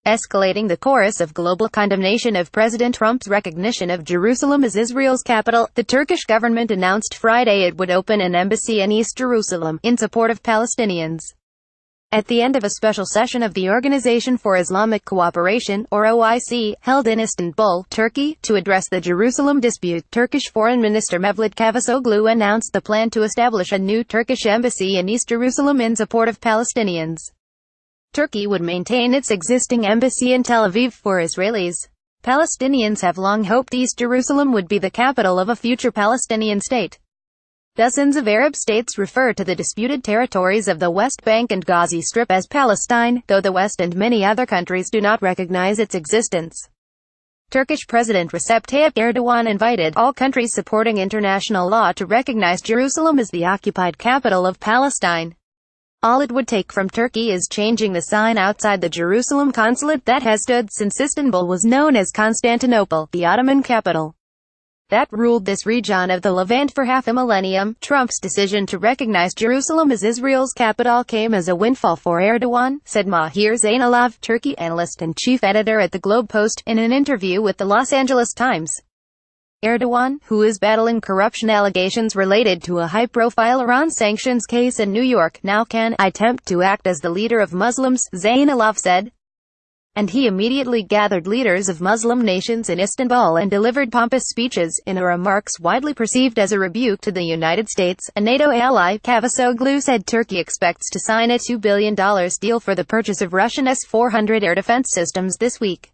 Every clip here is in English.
Escalating the chorus of global condemnation of President Trump's recognition of Jerusalem as Israel's capital, the Turkish government announced Friday it would open an embassy in East Jerusalem, in support of Palestinians. At the end of a special session of the Organization for Islamic Cooperation, or OIC, held in Istanbul, Turkey, to address the Jerusalem dispute, Turkish Foreign Minister Mevlut Cavusoglu announced the plan to establish a new Turkish embassy in East Jerusalem in support of Palestinians. Turkey would maintain its existing embassy in Tel Aviv for Israelis. Palestinians have long hoped East Jerusalem would be the capital of a future Palestinian state. Dozens of Arab states refer to the disputed territories of the West Bank and Gaza Strip as Palestine, though the West and many other countries do not recognize its existence. Turkish President Recep Tayyip Erdogan invited all countries supporting international law to recognize Jerusalem as the occupied capital of Palestine. All it would take from Turkey is changing the sign outside the Jerusalem consulate that has stood since Istanbul was known as Constantinople, the Ottoman capital that ruled this region of the Levant for half a millennium. Trump's decision to recognize Jerusalem as Israel's capital came as a windfall for Erdogan, said Mahir Zainalov, Turkey analyst and chief editor at the Globe Post, in an interview with the Los Angeles Times. Erdogan, who is battling corruption allegations related to a high-profile Iran sanctions case in New York, now can attempt to act as the leader of Muslims, Zainalov said. And he immediately gathered leaders of Muslim nations in Istanbul and delivered pompous speeches, in remarks widely perceived as a rebuke to the United States, a NATO ally. Cavusoglu said Turkey expects to sign a $2 billion deal for the purchase of Russian S-400 air defense systems this week.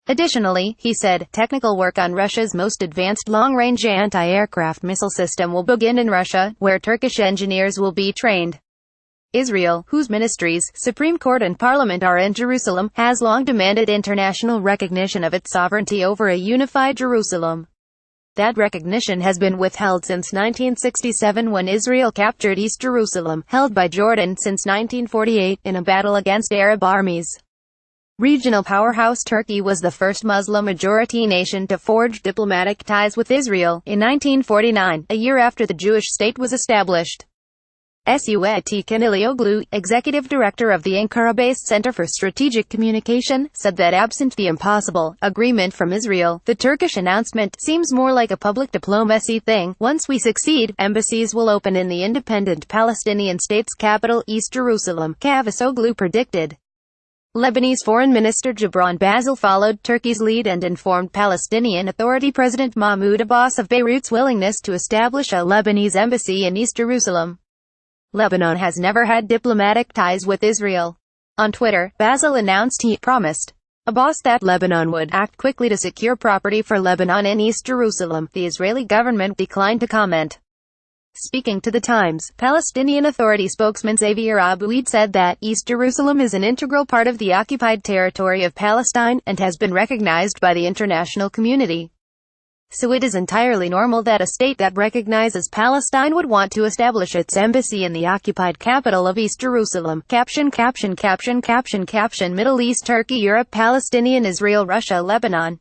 Additionally, he said, technical work on Russia's most advanced long-range anti-aircraft missile system will begin in Russia, where Turkish engineers will be trained. Israel, whose ministries, Supreme Court and Parliament are in Jerusalem, has long demanded international recognition of its sovereignty over a unified Jerusalem. That recognition has been withheld since 1967 when Israel captured East Jerusalem, held by Jordan since 1948, in a battle against Arab armies. Regional powerhouse Turkey was the first Muslim-majority nation to forge diplomatic ties with Israel, in 1949, a year after the Jewish state was established. Cavusoglu, executive director of the Ankara-based Center for Strategic Communication, said that absent the impossible agreement from Israel, the Turkish announcement seems more like a public diplomacy thing. Once we succeed, embassies will open in the independent Palestinian state's capital, East Jerusalem, Cavusoglu predicted. Lebanese Foreign Minister Gibran Bassil followed Turkey's lead and informed Palestinian Authority President Mahmoud Abbas of Beirut's willingness to establish a Lebanese embassy in East Jerusalem. Lebanon has never had diplomatic ties with Israel. On Twitter, Bassil announced he promised Abbas that Lebanon would act quickly to secure property for Lebanon in East Jerusalem. The Israeli government declined to comment. Speaking to The Times, Palestinian Authority spokesman Xavier Abouid said that East Jerusalem is an integral part of the occupied territory of Palestine, and has been recognized by the international community. So it is entirely normal that a state that recognizes Palestine would want to establish its embassy in the occupied capital of East Jerusalem. Caption Middle East, Turkey, Europe, Palestinian, Israel, Russia, Lebanon.